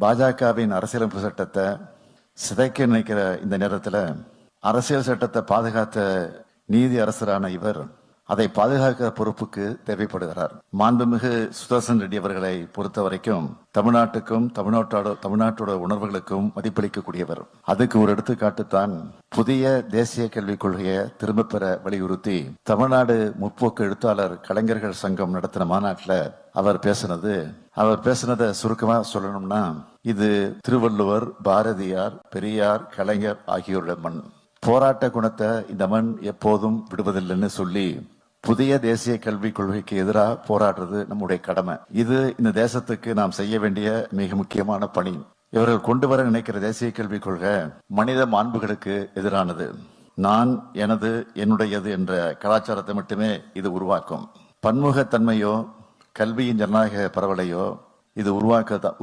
பாஜகவின் அரசியலமைப்பு சட்டத்தை சிதைக்க நினைக்கிற இந்த நேரத்தில் அரசியல் சட்டத்தை பாதுகாத்த நீதி அரசரான இவர் அதை பாதுகாக்கிற பொறுப்புக்கு தேவைப்படுகிறார். மாண்புமிகு சுதர்சன் ரெட்டி அவர்களை பொறுத்த வரைக்கும் தமிழ்நாட்டுக்கும் தமிழ்நாட்டோட உணர்வுகளுக்கும் மதிப்பளிக்கக்கூடியவர். அதுக்கு ஒரு எடுத்துக்காட்டுத்தான் புதிய தேசிய கல்விக் கொள்கையை திரும்ப பெற வலியுறுத்தி தமிழ்நாடு முற்போக்கு எழுத்தாளர் கலைஞர்கள் சங்கம் நடத்தின மாநாட்டில் அவர் பேசினதை சுருக்கமா சொல்லணும்னா, இது திருவள்ளுவர், பாரதியார், பெரியார், கலைஞர் ஆகியோருடைய மண். போராட்ட குணத்தை இந்த மண் எப்போதும் விடுவதில்லைன்னு சொல்லி புதிய தேசிய கல்விக் கொள்கைக்கு எதிராக போராடுறது நம்முடைய கடமை. இது இந்த தேசத்துக்கு நாம் செய்ய வேண்டிய மிக முக்கியமான பணி. இவர்கள் கொண்டு வர நினைக்கிற தேசிய கல்விக் கொள்கை மனித மாண்புகளுக்கு எதிரானது. நான், எனது, என்னுடையது என்ற கலாச்சாரத்தை மட்டுமே இது உருவாக்கும். பன்முகத்தன்மையோ கல்வியின் ஜனநாயக பரவலையோ இது உருவாக்க